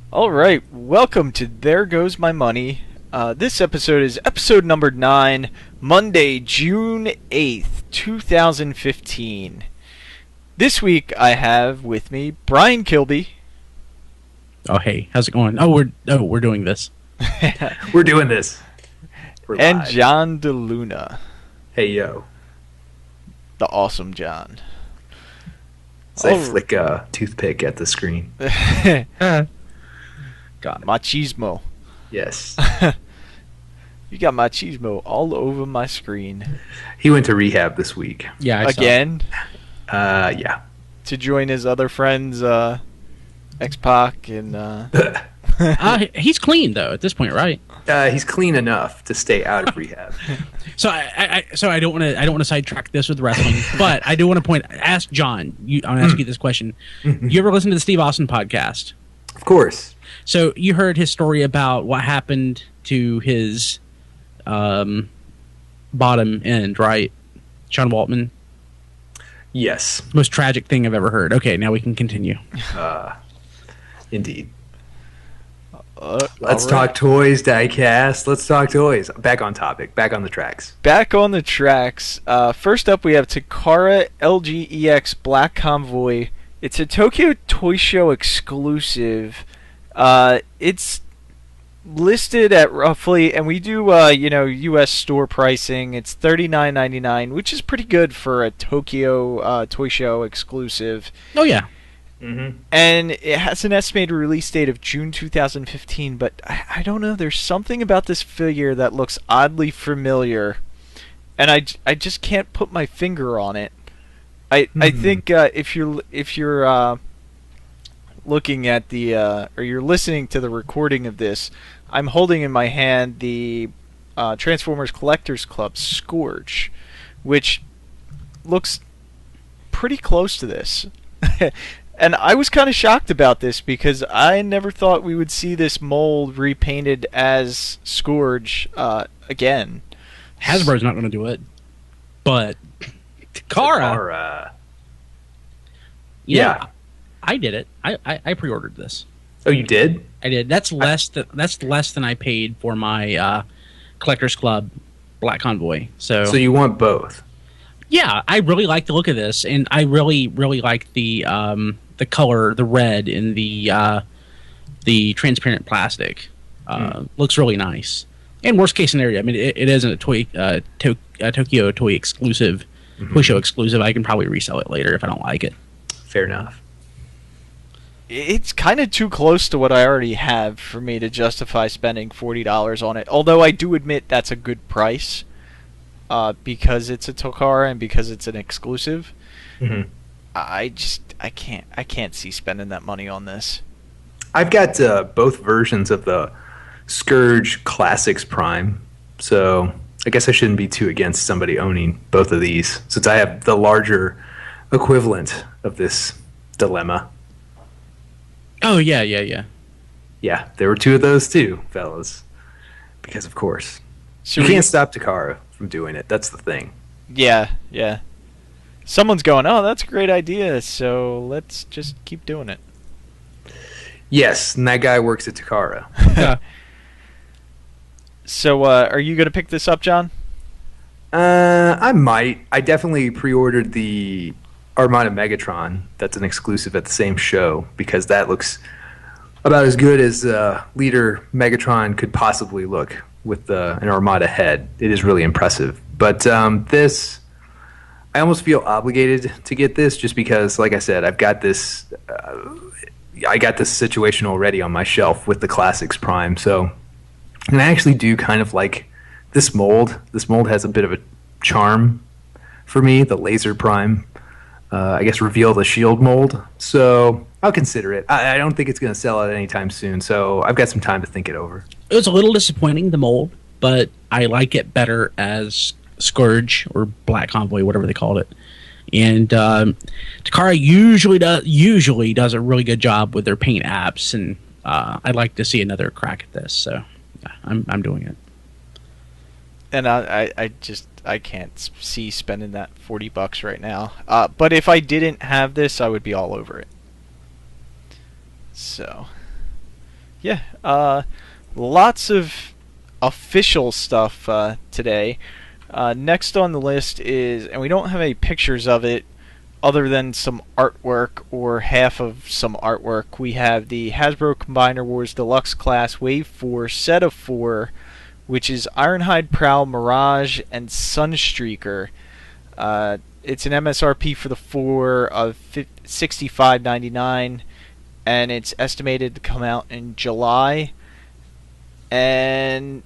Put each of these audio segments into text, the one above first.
All right, welcome to There Goes My Money. This episode is episode number 9, Monday, June 8th, 2015. This week I have with me Brian Kilby. Oh, hey, how's it going? We're doing this. We're doing this. We're and live. John DeLuna, Hey, yo. the awesome John. So I flick a toothpick at the screen. God. Machismo. Yes. You got machismo all over my screen. He went to rehab this week. Yeah, Again, Yeah. to join his other friends, X-Pac and... He's clean though at this point, right? He's clean enough to stay out of rehab. So I don't want to sidetrack this with wrestling, but I do want to ask John. I want to ask you this question. You ever listen to the Steve Austin podcast? Of course. So you heard his story about what happened to his bottom end, right? Sean Waltman. Yes. Most tragic thing I've ever heard. Okay, now we can continue. Indeed. all Let's right. talk toys, Diecast. Let's talk toys. Back on topic. Back on the tracks. Back on the tracks. First up, we have Takara LGEX Black Convoy. It's a Tokyo Toy Show exclusive. It's listed at roughly, and we do, U.S. store pricing. It's $39.99, which is pretty good for a Tokyo Toy Show exclusive. Oh yeah. Mm-hmm. And it has an estimated release date of June 2015, but I don't know. There's something about this figure that looks oddly familiar, and I just can't put my finger on it. I think if you're looking at the or you're listening to the recording of this, I'm holding in my hand the Transformers Collectors Club Scourge, which looks pretty close to this. And I was kind of shocked about this because I never thought we would see this mold repainted as Scourge again. Hasbro's not going to do it, but Takara. Yeah. I did it. I pre-ordered this. Oh, you did? I did. That's less than I paid for my Collectors Club Black Convoy. So you want both? Yeah, I really like the look of this, and I really like the color, the red in the transparent plastic. Looks really nice. And worst case scenario, I mean, it isn't a Tokyo Toy exclusive, Toy Show exclusive. I can probably resell it later if I don't like it. Fair enough. It's kind of too close to what I already have for me to justify spending $40 on it. Although I do admit that's a good price because it's a Takara and because it's an exclusive. Mm-hmm. I can't see spending that money on this. I've got both versions of the Scourge Classics Prime, so I guess I shouldn't be too against somebody owning both of these, since I have the larger equivalent of this dilemma. Oh yeah. Yeah, there were two of those too, fellas. Because of course, So you can't stop Takara from doing it. That's the thing. Yeah. Someone's going, oh, that's a great idea, so let's just keep doing it. Yes, and that guy works at Takara. Yeah. So, are you going to pick this up, John? I might. I definitely pre-ordered the Armada Megatron. That's an exclusive at the same show because that looks about as good as Leader Megatron could possibly look with an Armada head. It is really impressive. But this, I almost feel obligated to get this just because, like I said, I've got this. I got this situation already on my shelf with the Classics Prime. So, and I actually do kind of like this mold. This mold has a bit of a charm for me. The Laser Prime, I guess, Reveal the Shield mold. So I'll consider it. I don't think it's going to sell out anytime soon. So I've got some time to think it over. It was a little disappointing, the mold, but I like it better as Scourge or Black Convoy, whatever they called it. And Takara usually does a really good job with their paint apps, and I'd like to see another crack at this. So yeah, I'm doing it. And I can't see spending that $40 right now. But if I didn't have this, I would be all over it. So, Yeah, lots of official stuff today. Next on the list is, and we don't have any pictures of it other than some artwork or half of some artwork. We have the Hasbro Combiner Wars Deluxe Class Wave 4 set of 4, which is Ironhide, Prowl, Mirage, and Sunstreaker. It's an MSRP for the 4 of $65.99, and it's estimated to come out in July. And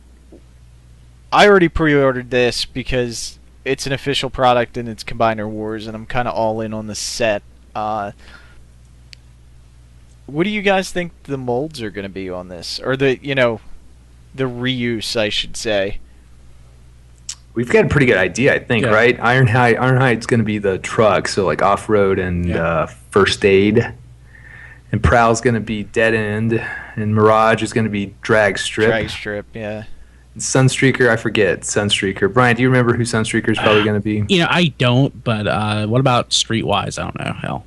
I already pre-ordered this because it's an official product and it's Combiner Wars, and I'm kind of all in on the set. What do you guys think the molds are going to be on this, or the reuse, I should say? We've got a pretty good idea, I think, Yeah. right? Ironhide's going to be the truck, so like off-road and first aid. And Prowl's going to be dead end, and Mirage is going to be drag strip. Drag strip, yeah. And Sunstreaker, I forget Sunstreaker. Brian, do you remember who Sunstreaker is probably going to be? I don't, but what about Streetwise? I don't know. Hell.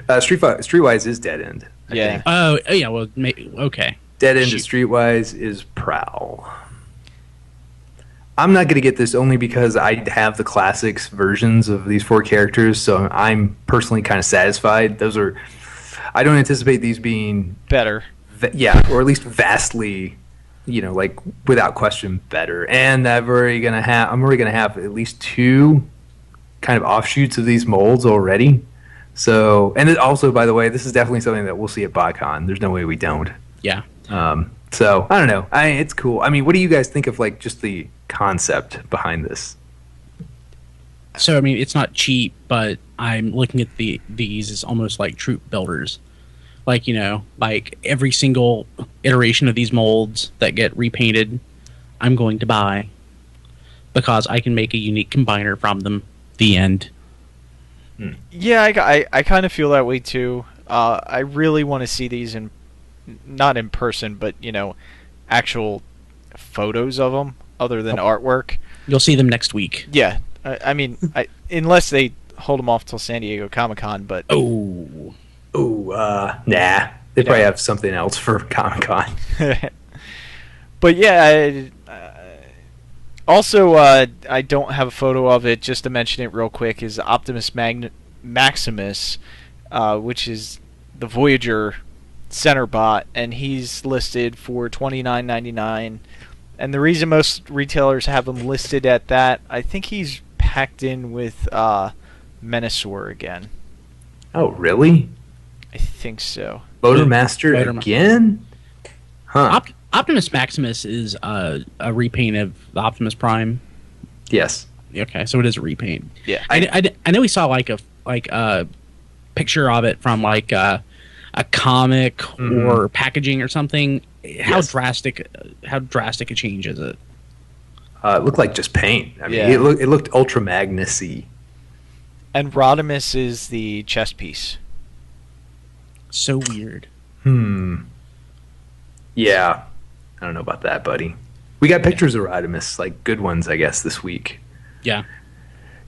Streetwise is dead end. I Yeah. think. Oh, yeah, well, okay. Dead end to Shoot. Streetwise is Prowl. I'm not going to get this only because I have the classics versions of these 4 characters, so I'm personally kind of satisfied. I don't anticipate these being Better. or at least vastly, like without question better. And I'm already gonna have at least 2 kind of offshoots of these molds already. So, and it also, by the way, this is definitely something that we'll see at BotCon. There's no way we don't. Yeah. So I don't know. It's cool. I mean, what do you guys think of like just the concept behind this? So, I mean, it's not cheap, but I'm looking at these as almost like troop builders. Like, like every single iteration of these molds that get repainted, I'm going to buy because I can make a unique combiner from them. The end. Yeah, I kind of feel that way too. I really want to see these not in person, but actual photos of them other than artwork. You'll see them next week. Yeah, I mean, unless they hold them off till San Diego Comic-Con, but Oh. Nah. They probably have something else for Comic-Con. but yeah. Also, I don't have a photo of it. Just to mention it real quick, is Optimus Maximus, which is the Voyager center bot, and he's listed for $29.99. And the reason most retailers have him listed at that, I think he's packed in with Menasor again. Oh, really? I think so. Motormaster again? Huh. Optimus Maximus is a repaint of the Optimus Prime. Yes. Okay, so it is a repaint. Yeah. I know we saw like a picture of it from like a comic or packaging or something. How Yes. drastic a change is it? It looked like just paint. I mean, Yeah. it looked Ultra Magnus-y. And Rodimus is the chest piece. So weird. Yeah. I don't know about that, buddy. We got pictures of Rodimus, like good ones, I guess, this week. Yeah.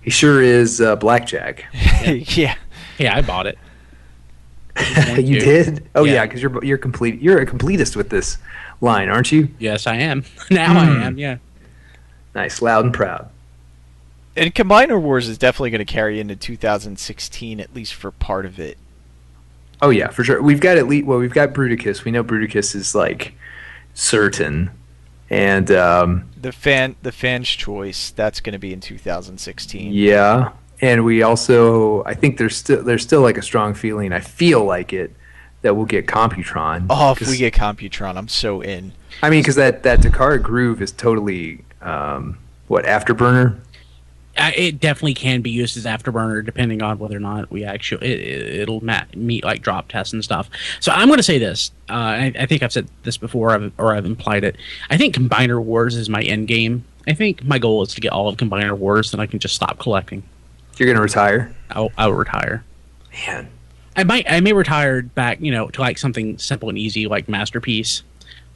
He sure is Blackjack. Yeah. Yeah, I bought it. You did? Oh Yeah. yeah, because you're complete. You're a completist with this line, aren't you? Yes, I am. Now I am. Yeah. Nice, loud and proud. And Combiner Wars is definitely going to carry into 2016, at least for part of it. Oh yeah, for sure. We've got we've got Bruticus. We know Bruticus is like certain, and The fan's choice, that's going to be in 2016. yeah, and we also, I think there's still like a strong feeling. I feel like it that we'll get Computron. Oh, if we get Computron, I'm so in. I mean, because that Takara groove is totally Afterburner. It definitely can be used as afterburner, depending on whether or not we actually it'll meet like drop tests and stuff. So I'm going to say this. I think I've said this before, or I've implied it. I think Combiner Wars is my end game. I think my goal is to get all of Combiner Wars, then I can just stop collecting. You're gonna retire, I'll retire. man. I may retire back, to like something simple and easy like Masterpiece.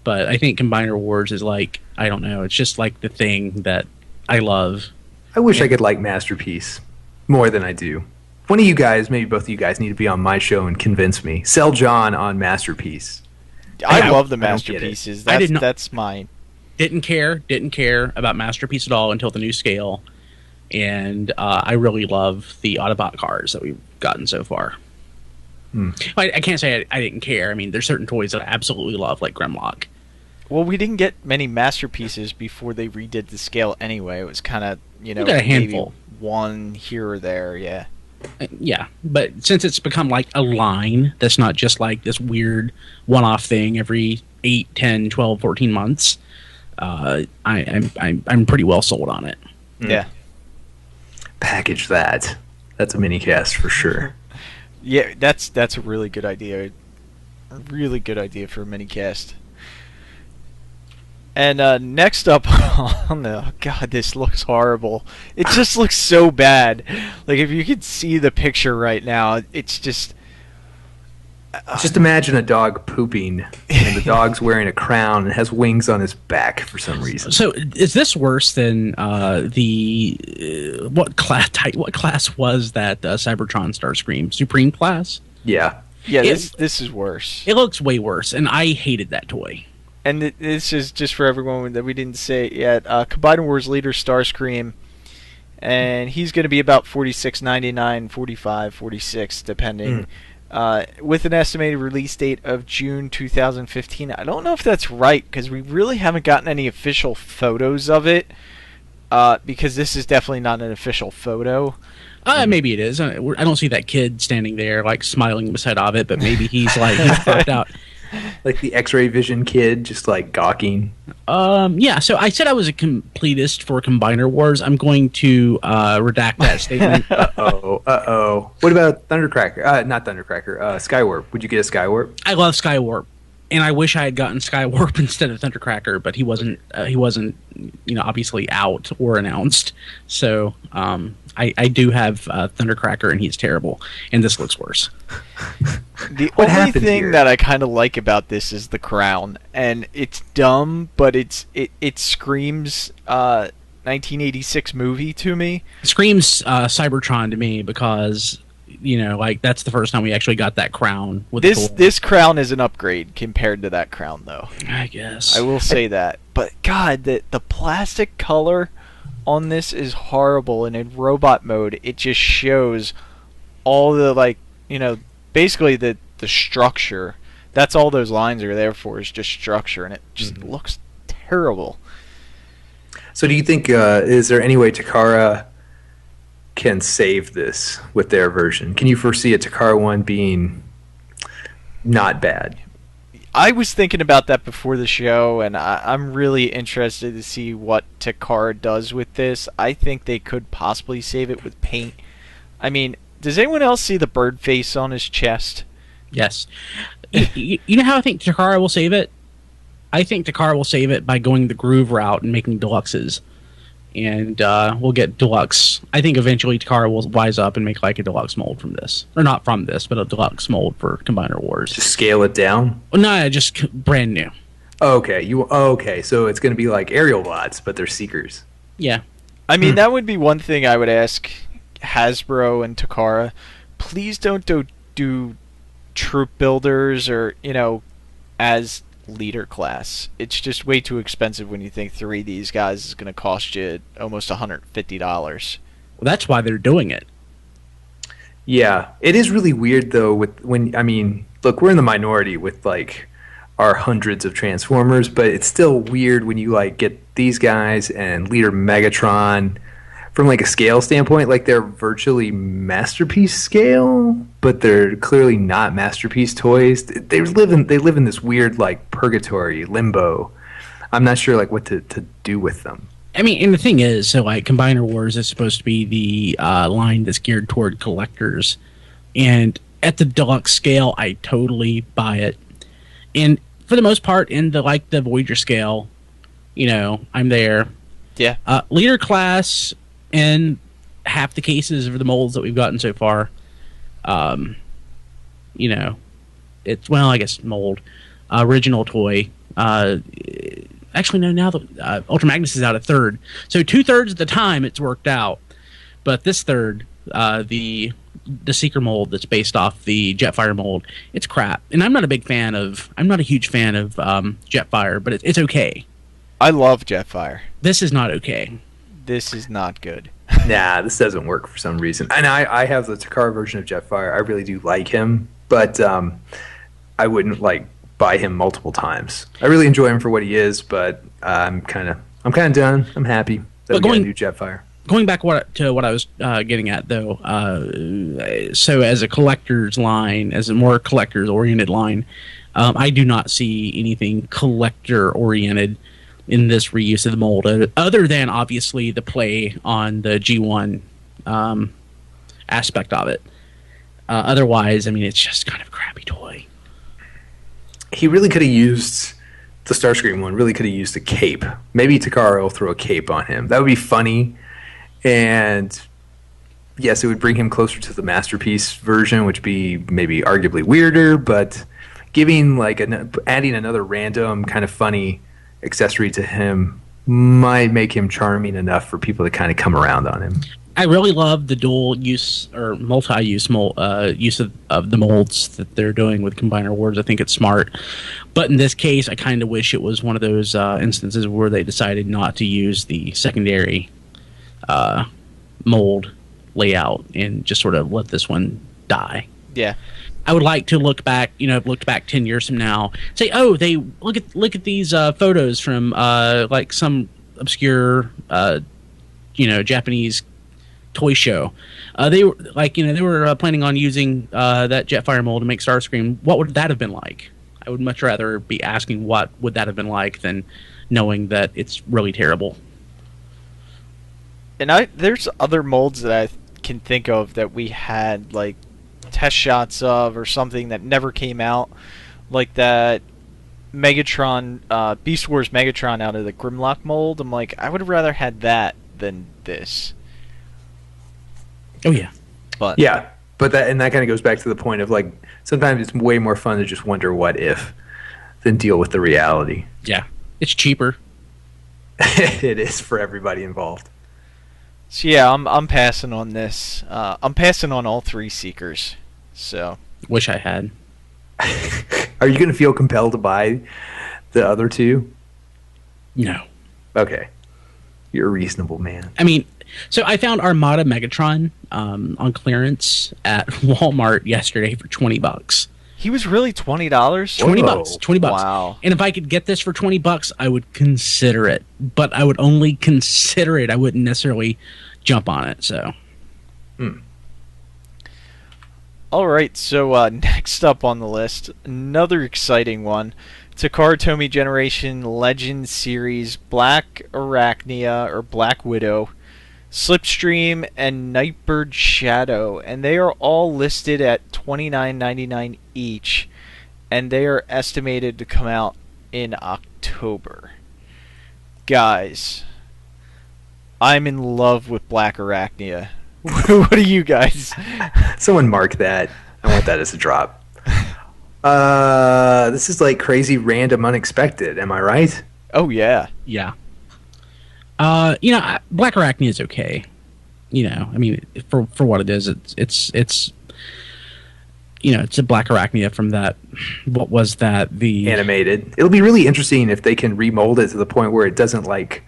But I think Combiner Wars is like, I don't know, it's just like the thing that I love. I wish I could like Masterpiece more than I do. One of you guys, maybe both of you guys, need to be on my show and convince me. Sell John on Masterpiece. I love the I don't get it. masterpieces. I did not- That's mine. Didn't care about Masterpiece at all until the new scale, and I really love the Autobot cars that we've gotten so far. I can't say I didn't care. I mean, there's certain toys that I absolutely love, like Grimlock. Well, we didn't get many masterpieces before they redid the scale anyway. It was kind of, We got a handful. maybe one here or there, yeah. Yeah, but since it's become like a line that's not just like this weird one-off thing every 8, 10, 12, 14 months, I'm pretty well sold on it. Yeah. Package that. That's a mini cast for sure. Yeah, that's a really good idea. A really good idea for a mini cast. And next up on the God, this looks horrible. It just looks so bad. Like if you could see the picture right now, it's just. Just imagine a dog pooping, and the dog's wearing a crown and has wings on his back for some reason. So is this worse than what class was that Cybertron Starscream Supreme class? Yeah. Yeah, this is worse. It looks way worse, and I hated that toy. And this is just for everyone that we didn't say it yet. Combiner Wars leader Starscream, and he's going to be about $46.99, $45, $46, depending. With an estimated release date of June 2015. I don't know if that's right, because we really haven't gotten any official photos of it, because this is definitely not an official photo. Maybe it is. I don't see that kid standing there, like, smiling beside of it, but maybe he's fucked out. Like the X-ray vision kid, just like gawking. Yeah, so I said I was a completist for Combiner Wars. I'm going to redact that statement. Uh-oh. What about Thundercracker? Not Thundercracker. Skywarp. Would you get a Skywarp? I love Skywarp, and I wish I had gotten Skywarp instead of Thundercracker, but he wasn't, obviously out or announced. So I do have Thundercracker, and he's terrible, and this looks worse. The only thing that I kind of like about this is the crown, and it's dumb, but it screams 1986 movie to me. It screams Cybertron to me because that's the first time we actually got that crown. With this crown is an upgrade compared to that crown, though. I guess I will say that. But God, the plastic color on this is horrible, and in robot mode, it just shows all the basically the structure. That's all those lines are there for, is just structure, and it just looks terrible. So do you think, is there any way Takara can save this with their version? Can you foresee a Takara one being not bad? I was thinking about that before the show, and I'm really interested to see what Takara does with this. I think they could possibly save it with paint. I mean, does anyone else see the bird face on his chest? Yes. You know how I think Takara will save it? I think Takara will save it by going the groove route and making deluxes. And we'll get deluxe. I think eventually Takara will wise up and make like a deluxe mold from this. Or not from this, but a deluxe mold for Combiner Wars. Just scale it down? No, just brand new. Okay, so it's going to be like aerial bots, but they're seekers. Yeah. I mean, that would be one thing I would ask Hasbro and Takara. Please don't do troop builders or, as leader class. It's just way too expensive when you think 3 of these guys is going to cost you almost $150. Well, that's why they're doing it. Yeah, it is really weird though. Look, we're in the minority with like our hundreds of Transformers, but it's still weird when you like get these guys and Leader Megatron. From like a scale standpoint, like they're virtually masterpiece scale, but they're clearly not masterpiece toys. They live in this weird like purgatory limbo. I'm not sure like what to do with them. I mean, and the thing is, so like Combiner Wars is supposed to be the line that's geared toward collectors, and at the deluxe scale, I totally buy it. And for the most part, in the Voyager scale, I'm there. Yeah. Leader class. In half the cases of the molds that we've gotten so far, it's, well, I guess mold, original toy. Actually, no, now the Ultra Magnus is out a third. So 2/3 of the time it's worked out. But this third, the the Seeker mold that's based off the Jetfire mold, it's crap. And I'm not a huge fan of Jetfire, but it's okay. I love Jetfire. This is not okay. This is not good. Nah, this doesn't work for some reason. And I have the Takara version of Jetfire. I really do like him, but I wouldn't like buy him multiple times. I really enjoy him for what he is, but I'm kind of done. I'm happy that we got a new Jetfire. Going back to what I was getting at, though, so as a collector's line, as a more collector's-oriented line, I do not see anything collector-oriented in this reuse of the mold, other than, obviously, the play on the G1 aspect of it. Otherwise, I mean, it's just kind of a crappy toy. He really could have used... The Starscream one really could have used a cape. Maybe Takara will throw a cape on him. That would be funny. And yes, it would bring him closer to the Masterpiece version, which would be maybe arguably weirder, but giving adding another random kind of funny accessory to him might make him charming enough for people to kind of come around on him. I really love the dual use or multi-use use of the molds that they're doing with Combiner Awards. I think it's smart. But in this case, I kind of wish it was one of those instances where they decided not to use the secondary mold layout and just sort of let this one die. Yeah. I would like to look back 10 years from now, say, oh, they look at these photos from like some obscure Japanese toy show. They were planning on using that Jetfire mold to make Starscream. What would that have been like? I would much rather be asking what would that have been like than knowing that it's really terrible. And there's other molds that I can think of that we had like test shots of or something that never came out, like that Megatron, Beast Wars Megatron out of the Grimlock mold. I'm like, I would have rather had that than this. Oh yeah, but that kind of goes back to the point of like sometimes it's way more fun to just wonder what if than deal with the reality. Yeah, it's cheaper. It is for everybody involved. So yeah, I'm passing on this. I'm passing on all three Seekers. So wish I had. Are you going to feel compelled to buy the other two? No. Okay, you're a reasonable man. I mean, so I found Armada Megatron on clearance at Walmart yesterday for $20. He was really $20? $20. Wow. And if I could get this for $20, I would consider it. But I would only consider it. I wouldn't necessarily jump on it. So. All right. So next up on the list, another exciting one. Takara Tomy Generation Legends Series Black Arachnia or Black Widow, Slipstream, and Nightbird Shadow, and they are all listed at $29.99 each, and they are estimated to come out in October. Guys, I'm in love with Black Arachnia. What do you guys? Someone mark that. I want that as a drop. This is like crazy, random, unexpected. Am I right? Oh yeah. Yeah. Black Arachnia is okay. I mean, for what it is, it's it's a Black Arachnia from that. What was that? The animated. It'll be really interesting if they can remold it to the point where it doesn't like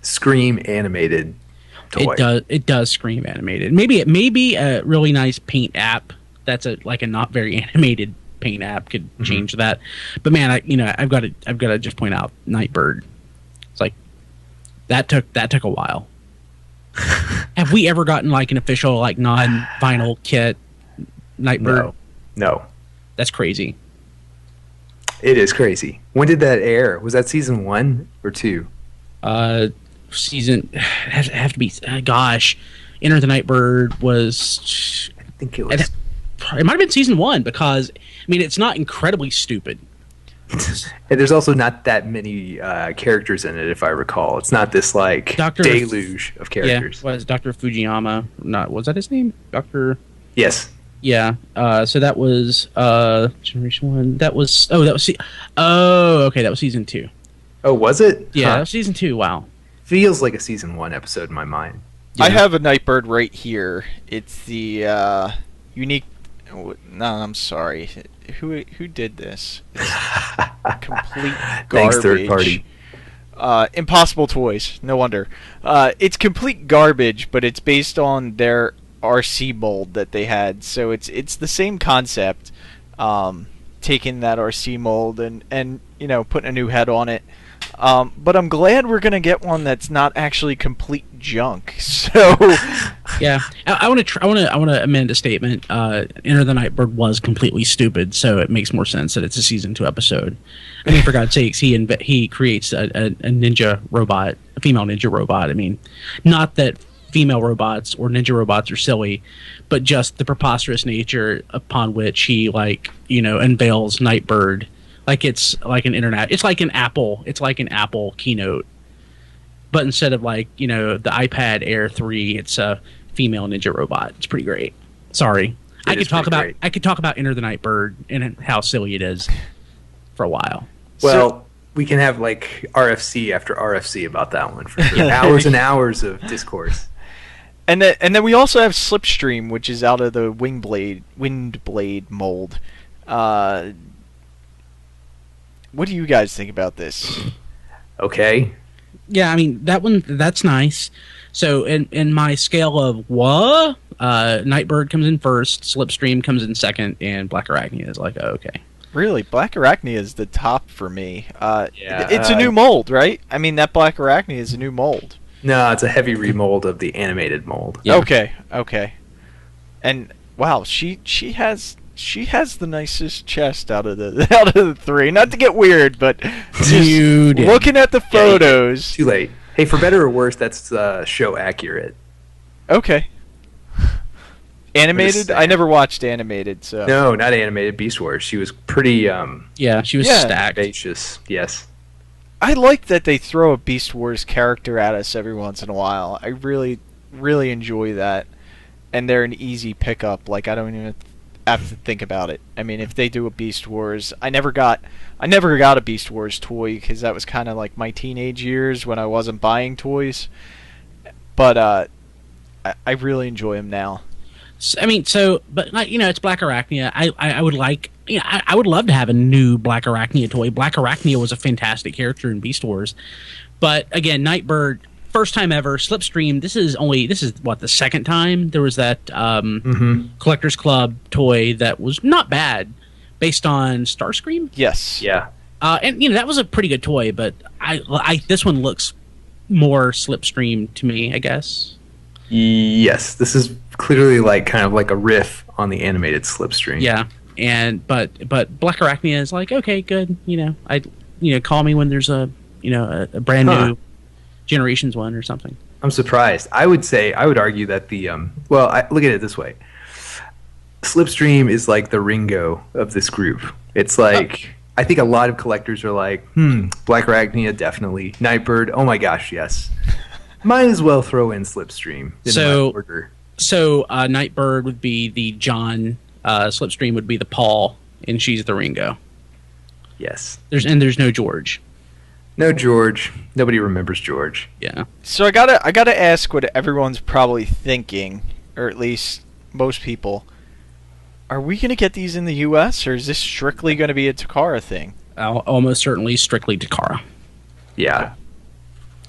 scream animated toy. It does scream animated. Maybe it may be a really nice paint app. That's a not very animated paint app could change that. But man, I've got to just point out Nightbird. It's like that took a while. Have we ever gotten like an official like non-vinyl kit Nightbird? No. That's crazy. It is crazy. When did that air? Was that season 1 or 2? Season have to be. Gosh, Enter the Nightbird was. I think it was. It might have been season 1 because I mean it's not incredibly stupid. And there's also not that many characters in it, if I recall. It's not this like deluge of characters. Yeah, was Dr. Fujiyama? Was that his name? Dr. Yes. Yeah. So that was Generation 1. That was okay. That was season 2. Oh, was it? Yeah, that was season 2. Wow. Feels like a season 1 episode in my mind. Yeah. I have a Nightbird right here. It's the unique. No, I'm sorry. Who did this? It's complete garbage. Thanks, third party. Impossible Toys. No wonder. It's complete garbage, but it's based on their RC mold that they had. So it's the same concept. Taking that RC mold and putting a new head on it. But I'm glad we're gonna get one that's not actually complete junk. So yeah, I want to amend a statement. Enter the Nightbird was completely stupid, so it makes more sense that it's a season 2 episode. I mean, for God's sakes, he creates a ninja robot, a female ninja robot. I mean, not that female robots or ninja robots are silly, but just the preposterous nature upon which he unveils Nightbird. Like it's like an internet. It's like an Apple keynote, but instead of the iPad Air 3, it's a female ninja robot. It's pretty great. Sorry, I could talk about Enter the Nightbird and how silly it is for a while. Well, we can have RFC after RFC about that one for sure. Hours and hours of discourse. And then we also have Slipstream, which is out of the Windblade mold. What do you guys think about this? Okay. Yeah, I mean that's nice. So in my scale of Nightbird comes in first, Slipstream comes in second, and Black Arachnia is okay. Really, Black Arachnia is the top for me. It's a new mold, right? I mean, that Black Arachnia is a new mold. No, it's a heavy remold of the animated mold. Yeah. Okay. And wow, she has the nicest chest out of the three. Not to get weird, but dude, looking at the photos. Too late. Hey, for better or worse, that's show accurate. Okay. Animated? I never watched animated, so. No, not animated. Beast Wars. She was pretty. She was stacked. Spacious. Yes. I like that they throw a Beast Wars character at us every once in a while. I really, really enjoy that, and they're an easy pickup. I don't even have to think about it. I mean, if they do a Beast Wars, I never got a Beast Wars toy because that was kind of like my teenage years when I wasn't buying toys. But I really enjoy them now. I mean, but it's Black Arachnia. I would like, I would love to have a new Black Arachnia toy. Black Arachnia was a fantastic character in Beast Wars, but again, Nightbird, first time ever. Slipstream, this is what, the second time there was that Collectors Club toy that was not bad, based on Starscream. Yes. Yeah. And that was a pretty good toy, but this one looks more Slipstream to me, I guess. Yes, this is clearly kind of like a riff on the animated Slipstream. Yeah, but Black Arachnia is okay, good. Call me when there's a brand new Generations one or something. I'm surprised. I would argue that the look at it this way. Slipstream is like the Ringo of this group. It's I think a lot of collectors are Black Arachnia definitely, Nightbird, oh my gosh, yes. Might as well throw in Slipstream in my order. So Nightbird would be the John, Slipstream would be the Paul, and she's the Ringo. Yes. There's no George. No George. Nobody remembers George. Yeah. So I gotta ask what everyone's probably thinking, or at least most people. Are we gonna get these in the U.S. or is this strictly gonna be a Takara thing? Almost certainly strictly Takara. Yeah.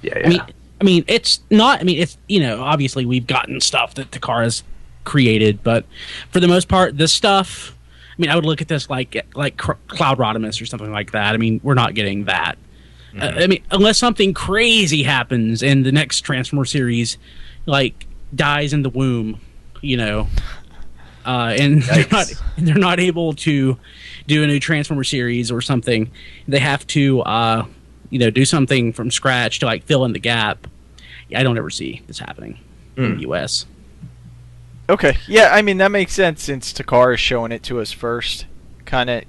Yeah. I mean, it's not. I mean, it's obviously we've gotten stuff that Takara's created, but for the most part, this stuff. I mean, I would look at this like Cloud Rodimus or something like that. I mean, we're not getting that. Mm-hmm. I mean, unless something crazy happens and the next Transformer series dies in the womb, and they're not able to do a new Transformer series or something. They have to do something from scratch to fill in the gap. I don't ever see this happening in the U.S. Okay, yeah, I mean that makes sense since Takara is showing it to us first. Kind of,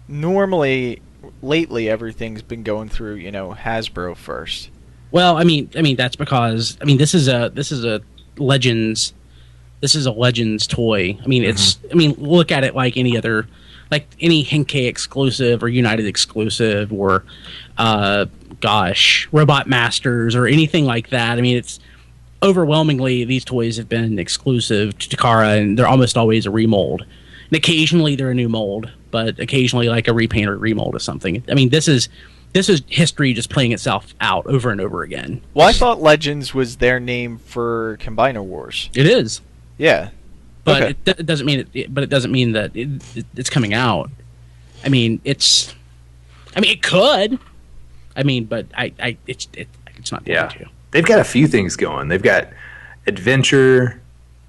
normally lately everything's been going through, Hasbro first. Well, I mean that's because this is a Legends. This is a Legends toy. I mean, look at it like any other, like any Henkei exclusive or United exclusive or, Robot Masters or anything like that. I mean, overwhelmingly, these toys have been exclusive to Takara, and they're almost always a remold. And occasionally they're a new mold, but occasionally like a repaint or remold of something. I mean, this is history just playing itself out over and over again. Well, I thought Legends was their name for Combiner Wars. It is, Yeah. but Okay. it doesn't mean but it doesn't mean that it's coming out. I mean, it could. I mean, but it's not going Yeah. to. They've got a few things going. They've got Adventure,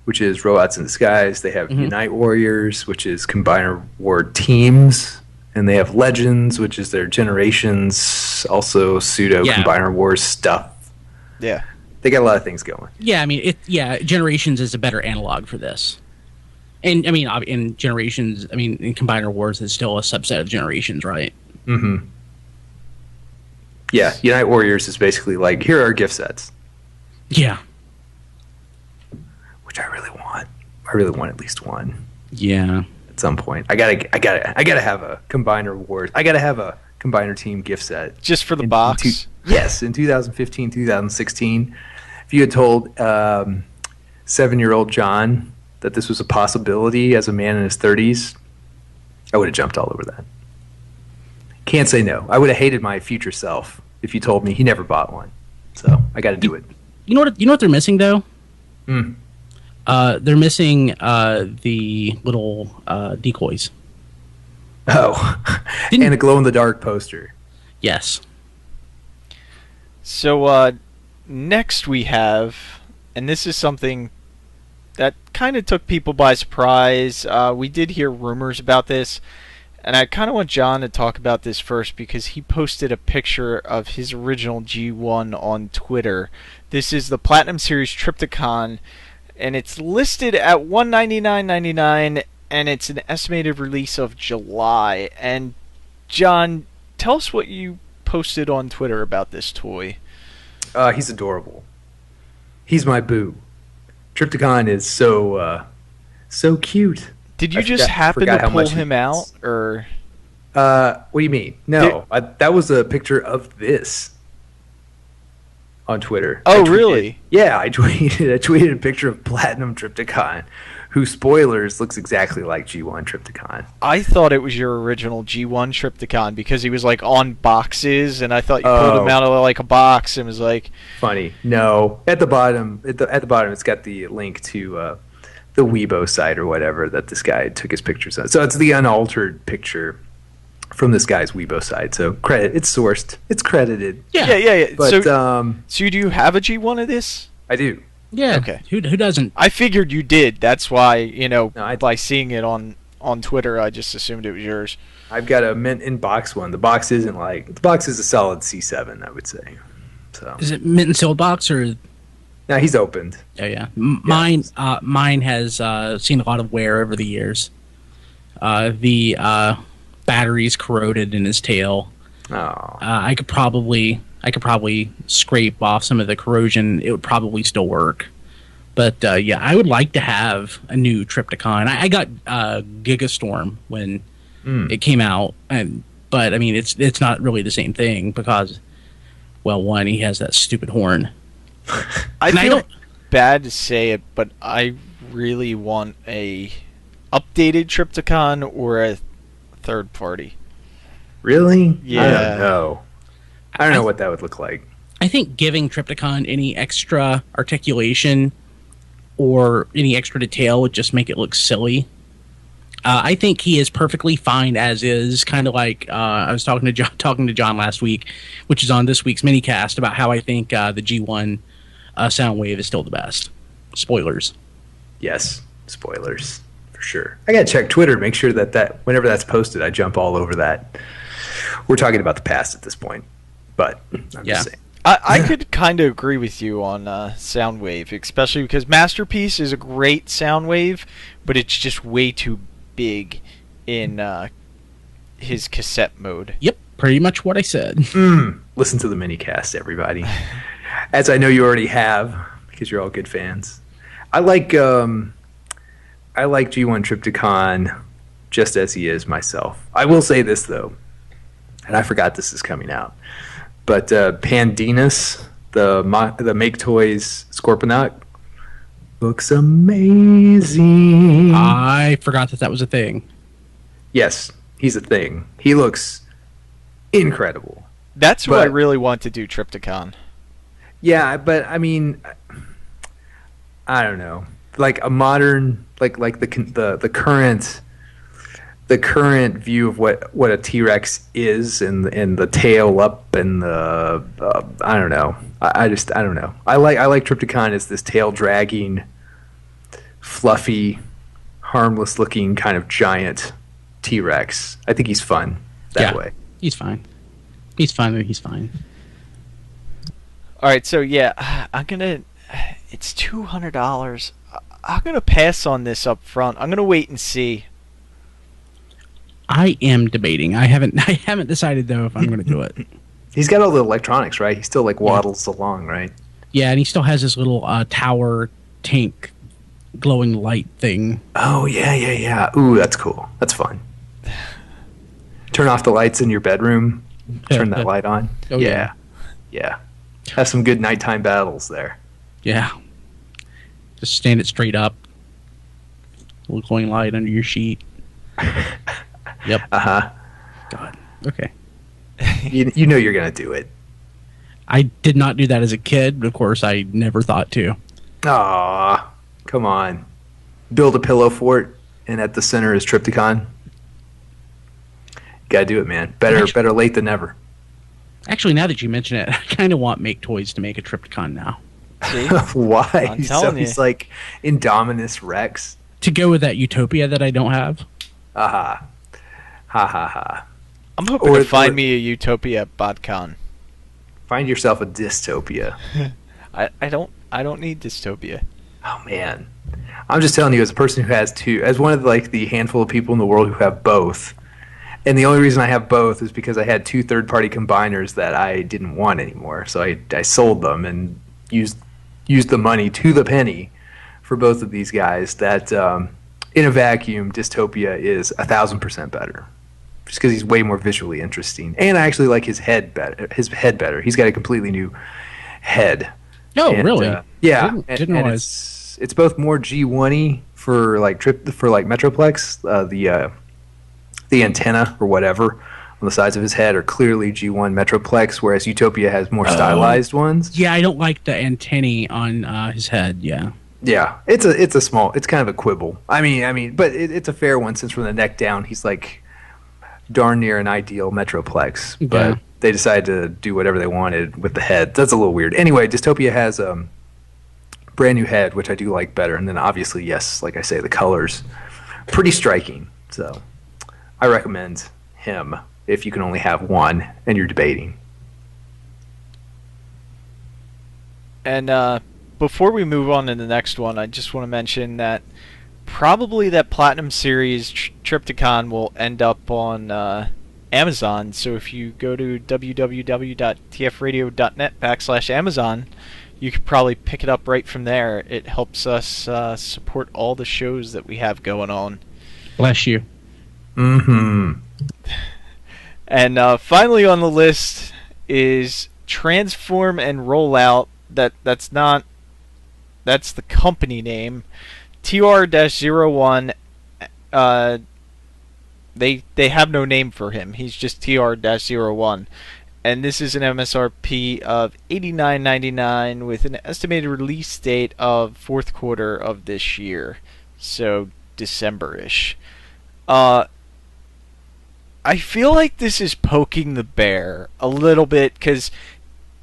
which is Robots in Disguise. They have Unite Warriors, which is Combiner War Teams. And they have Legends, which is their Generations, also pseudo Combiner Wars stuff. Yeah. They got a lot of things going. Yeah, I mean, Generations is a better analog for this. And I mean, in Generations, I mean, in Combiner Wars, it's still a subset of Generations, right? Mm-hmm. Yeah, Unite Warriors is basically like, here are gift sets, Yeah. which I really want. I really want at least one Yeah. at some point. I gotta have a Combiner Wars. I gotta have a Combiner Team gift set. Just for the box? Yes, in 2015, 2016. If you had told 7-year-old John that this was a possibility as a man in his 30s, I would have jumped all over that. Can't say no. I would have hated my future self if you told me he never bought one. So I got to do it. You know what they're missing though? Hmm. They're missing the little decoys. Oh, and a glow in the dark poster. Yes. So next we have, and this is something that kind of took people by surprise. We did hear rumors about this, and I kind of want John to talk about this first because he posted a picture of his original G1 on Twitter. This is the Platinum Series Trypticon, and it's listed at $199.99, and it's an estimated release of July. And John, tell us what you posted on Twitter about this toy. He's adorable. He's my boo. Trypticon is so cute. Did you just happen to pull him out, or? What do you mean? No, that was a picture of this on Twitter. Oh, really? Yeah, I tweeted a picture of Platinum Trypticon, who, spoilers, looks exactly like G1 Trypticon. I thought it was your original G1 Trypticon because he was like on boxes, and I thought you pulled him out of like a box and was like. Funny. No, at the bottom, it's got the link to the Weibo site or whatever that this guy took his pictures on. So it's the unaltered picture from this guy's Weibo site. So it's sourced, it's credited. Yeah. But so do you have a G1 of this? I do. Yeah. Okay. Who doesn't? I figured you did. That's why, No, by seeing it on Twitter, I just assumed it was yours. I've got a mint in box one. The box is a solid C7, I would say. So Is it mint and sealed box or? now he's opened. Oh yeah. Mine has seen a lot of wear over the years. The battery's corroded in his tail. Oh, I could probably scrape off some of the corrosion. It would probably still work. But yeah, I would like to have a new Trypticon. I got Gigastorm when it came out, but I mean it's not really the same thing because, well, one, he has that stupid horn. I feel bad to say it, but I really want a updated Trypticon or a third party. really? Yeah. I don't know. I don't know what that would look like. I think giving Trypticon any extra articulation or any extra detail would just make it look silly. I think he is perfectly fine as is. Kind of like I was talking to John last week, which is on this week's minicast, about how I think the G1 Soundwave is still the best. Spoilers. Yes, spoilers for sure. I gotta check Twitter, make sure that whenever that's posted, I jump all over that. We're talking about the past at this point, but I'm just saying. I could kind of agree with you on Soundwave, especially because Masterpiece is a great Soundwave, but it's just way too big in his cassette mode. Yep, pretty much what I said. Listen to the minicast, everybody. As I know you already have, because you're all good fans. I like G1 Trypticon just as he is myself. I will say this though, and I forgot this is coming out, but Pandinus the Make Toys Scorponok looks amazing. I forgot that was a thing. Yes, he's a thing. He looks incredible. That's what I really want to do, Trypticon. Yeah, but I mean, I don't know. Like a modern, like the current view of what a T-Rex is, and the tail up, and the I don't know. I don't know. I like Trypticon as this tail dragging, fluffy, harmless looking kind of giant T-Rex. I think he's fun that way. He's fine. He's fine. He's fine. All right, so yeah, I'm gonna. It's $200. I'm gonna pass on this up front. I'm gonna wait and see. I am debating. I haven't decided though if I'm going to do it. He's got all the electronics, right? He still like waddles along, right? Yeah, and he still has his little tower tank glowing light thing. Oh yeah. Ooh, that's cool. That's fun. Turn off the lights in your bedroom. Turn that light on. Oh yeah. Have some good nighttime battles there. Yeah. Just stand it straight up. Little glowing light under your sheet. Yep. God. Okay. You know you're gonna do it. I did not do that as a kid, but of course I never thought to. Aw, come on. Build a pillow fort, and at the center is Trypticon. You gotta do it, man. Better late than never. Actually, now that you mention it, I kind of want Make Toys to make a Trypticon now. See? Why? I'm telling you. He's like Indominus Rex. To go with that utopia that I don't have. Aha. Ha ha ha. I'm hoping to find me a Utopia at BotCon. Find yourself a dystopia. I don't need dystopia. Oh man. I'm just telling you, as a person who has two, as one of the handful of people in the world who have both, and the only reason I have both is because I had two third-party combiners that I didn't want anymore. So I sold them and used the money to the penny for both of these guys. That in a vacuum, dystopia is 1,000% better. Just because he's way more visually interesting, and I actually like his head better. He's got a completely new head. No, really? Yeah, didn't realize. It's both more G1-y for Metroplex. The antenna or whatever on the sides of his head are clearly G1 Metroplex, whereas Utopia has more stylized ones. Yeah, I don't like the antennae on his head. Yeah. Yeah, it's kind of a quibble. I mean, but it's a fair one since from the neck down he's like darn near an ideal Metroplex, but they decided to do whatever they wanted with the head. That's a little weird. Anyway, Dystopia has a brand new head, which I do like better, and then obviously, yes, like I say, the colors pretty striking. So I recommend him if you can only have one and you're debating. And before we move on to the next one, I just want to mention that probably that Platinum Series Trypticon will end up on Amazon. So if you go to www.tfradio.net/Amazon, you could probably pick it up right from there. It helps us support all the shows that we have going on. Bless you. Mm-hmm. And finally on the list is Transform and Rollout. That's the company name. TR-01, they have no name for him. He's just TR-01. And this is an MSRP of $89.99 with an estimated release date of fourth quarter of this year. So December-ish. I feel like this is poking the bear a little bit because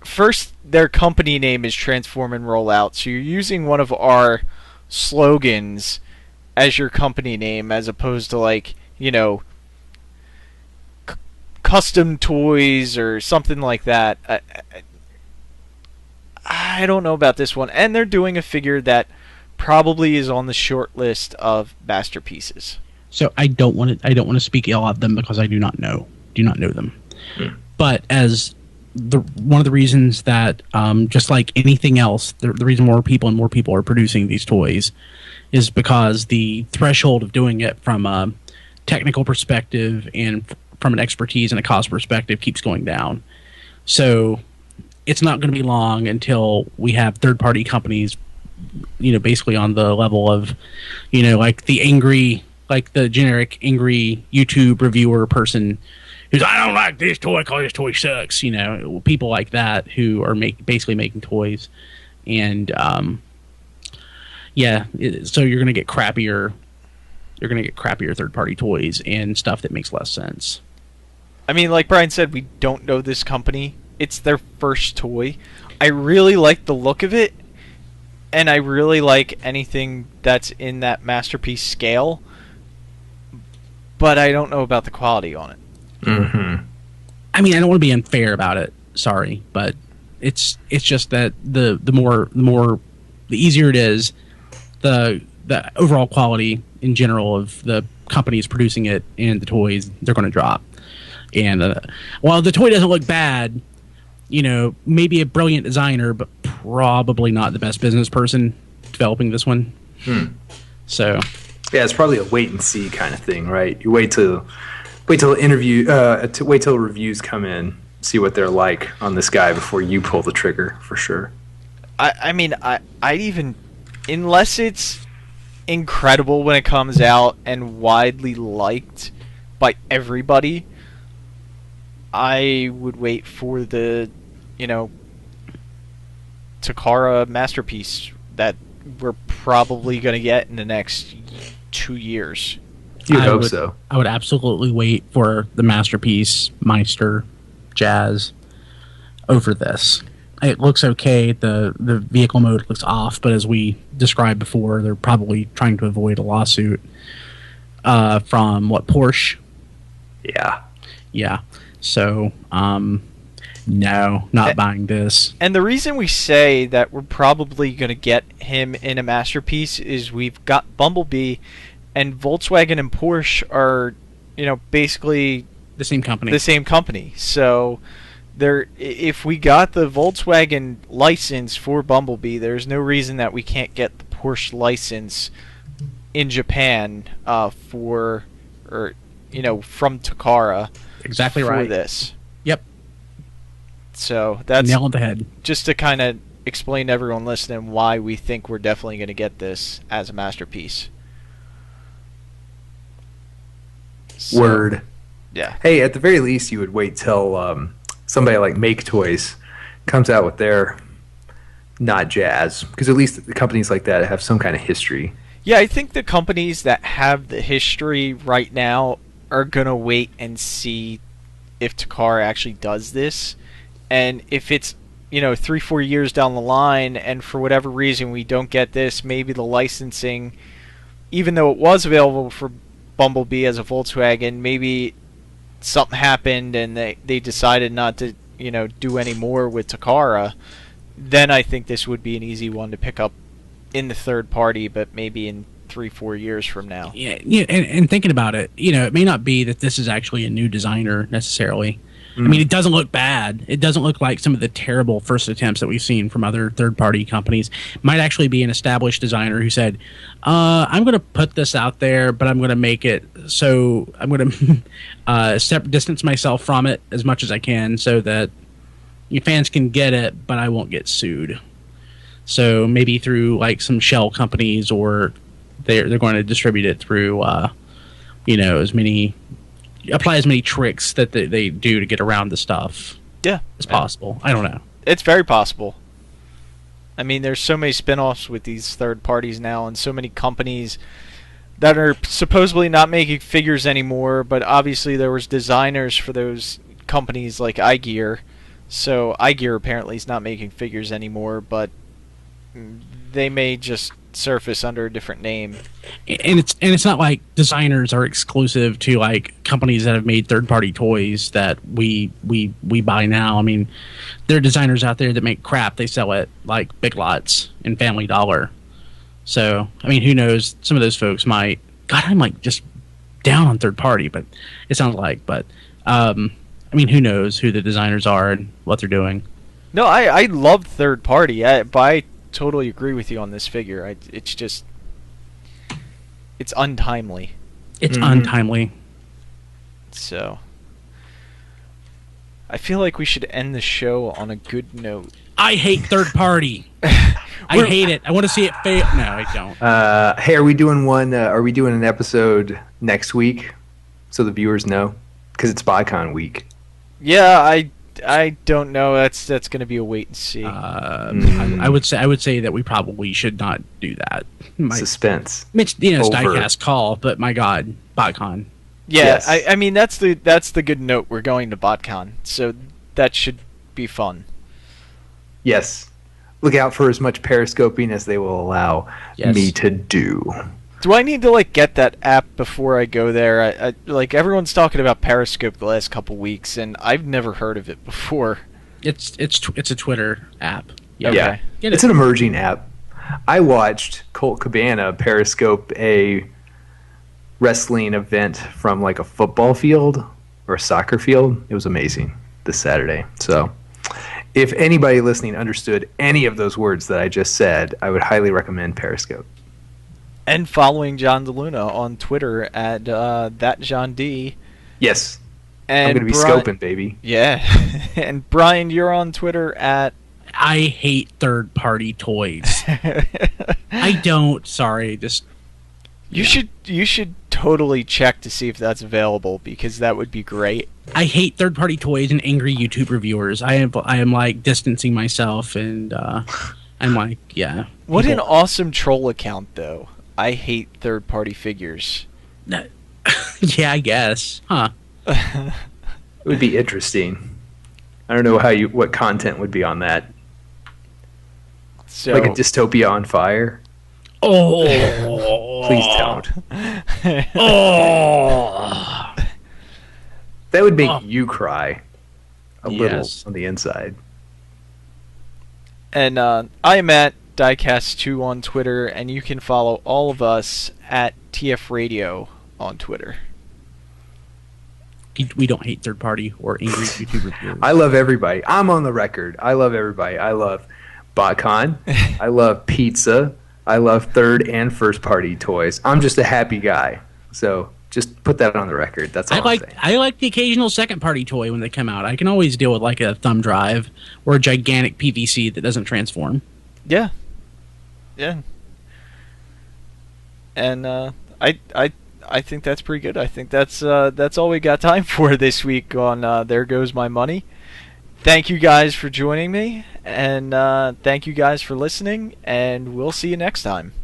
first their company name is Transform and Rollout, so you're using one of our slogans as your company name as opposed to custom toys or something like that. I don't know about this one, and they're doing a figure that probably is on the short list of masterpieces. So I don't want to speak ill of them because I do not know them. But as one of the reasons that just like anything else, the reason more people are producing these toys is because the threshold of doing it from a technical perspective and from an expertise and a cost perspective keeps going down. So it's not going to be long until we have third-party companies, basically on the level of, like the generic angry YouTube reviewer person who's, I don't like this toy because this toy sucks. People like that who are basically making toys, and so you're going to get crappier. You're going to get crappier third-party toys and stuff that makes less sense. I mean, like Brian said, we don't know this company. It's their first toy. I really like the look of it, and I really like anything that's in that Masterpiece scale, but I don't know about the quality on it. Mm-hmm. I mean, I don't want to be unfair about it. Sorry, but it's just that the easier it is, the overall quality in general of the companies producing it and the toys, they're going to drop. And while the toy doesn't look bad, maybe a brilliant designer, but probably not the best business person developing this one. So, yeah, it's probably a wait and see kind of thing, right? You wait till reviews come in, see what they're like on this guy before you pull the trigger, for sure. I mean, I'd even, unless it's incredible when it comes out and widely liked by everybody, I would wait for the, Takara Masterpiece that we're probably going to get in the next 2 years. You hope so. I would absolutely wait for the Masterpiece Meister Jazz over this. It looks okay. The vehicle mode looks off, but as we described before, they're probably trying to avoid a lawsuit from Porsche? Yeah. Yeah. So, no, not buying this. And the reason we say that we're probably going to get him in a Masterpiece is we've got Bumblebee, and Volkswagen and Porsche are, basically the same company. So, if we got the Volkswagen license for Bumblebee, there's no reason that we can't get the Porsche license in Japan from Takara. Exactly right. For this. Yep. So that's nail on the head. Just to kind of explain to everyone listening why we think we're definitely going to get this as a Masterpiece. So, Word. Yeah. Hey, at the very least, you would wait till somebody like Make Toys comes out with their not Jazz, because at least the companies like that have some kind of history. Yeah, I think the companies that have the history right now are going to wait and see if Takara actually does this. And if it's, 3-4 years down the line, and for whatever reason we don't get this, maybe the licensing, even though it was available for Bumblebee as a Volkswagen, maybe something happened and they decided not to, do any more with Takara, then I think this would be an easy one to pick up in the third party, but maybe in 3-4 years from now. Yeah, and thinking about it, it may not be that this is actually a new designer necessarily. I mean, it doesn't look bad. It doesn't look like some of the terrible first attempts that we've seen from other third-party companies. It might actually be an established designer who said, I'm going to put this out there, but I'm going to make it so I'm going to distance myself from it as much as I can so that your fans can get it, but I won't get sued. So maybe through like some shell companies, or they're going to distribute it through, apply as many tricks that they do to get around the stuff. Yeah, as possible. I don't know. It's very possible. I mean, there's so many spin-offs with these third parties now, and so many companies that are supposedly not making figures anymore, but obviously there was designers for those companies like iGear. So iGear apparently is not making figures anymore, but they may just surface under a different name. And it's not like designers are exclusive to like companies that have made third-party toys that we buy now. I mean, there are designers out there that make crap they sell at like Big Lots and Family Dollar. So I mean, who knows? Some of those folks might. God, I'm like just down on third party, but it sounds like. But I mean, who knows who the designers are and what they're doing? No, I love third party. But I totally agree with you on this figure. It's just, it's untimely. It's untimely. So, I feel like we should end the show on a good note. I hate third party. I hate it. I want to see it fail. No, I don't. Hey, are we doing one? Are we doing an episode next week so the viewers know? Because it's BotCon week. Yeah, I don't know. That's going to be a wait and see. I would say that we probably should not do that. Suspense. Mitch, it's diecast call, but my God, BotCon. Yeah, Yes. I mean that's the good note. We're going to BotCon, so that should be fun. Yes. Look out for as much periscoping as they will allow me to do. Do I need to get that app before I go there? I everyone's talking about Periscope the last couple weeks, and I've never heard of it before. It's a Twitter app. Okay. Yeah, Get it's it. an emerging app. I watched Colt Cabana Periscope a wrestling event from a football field or a soccer field. It was amazing this Saturday. So if anybody listening understood any of those words that I just said, I would highly recommend Periscope. And following John DeLuna on Twitter at thatJohnD. Yes. And I'm going to be scoping, baby. Yeah. And Brian, you're on Twitter at... I hate third-party toys. I don't. Sorry. You should totally check to see if that's available, because that would be great. I hate third-party toys and angry YouTube reviewers. I am distancing myself, and I'm yeah. What an awesome troll account, though. I hate third-party figures. Yeah, I guess. Huh. It would be interesting. I don't know what content would be on that. So, Like a dystopia on fire? Oh, Please don't. Oh, That would make you cry a little Yes. on the inside. And I'm at Diecast2 on Twitter, and you can follow all of us at TF Radio on Twitter. we don't hate third party or angry YouTube reviewers. I love everybody. I'm on the record. I love everybody. I love BotCon. I love pizza. I love third and first party toys. I'm just a happy guy. So just put that on the record. That's all I'm saying. I like the occasional second party toy when they come out. I can always deal with a thumb drive or a gigantic PVC that doesn't transform. Yeah. Yeah. And I think that's pretty good. I think that's all we got time for this week on There Goes My Money. Thank you guys for joining me, and thank you guys for listening, and we'll see you next time.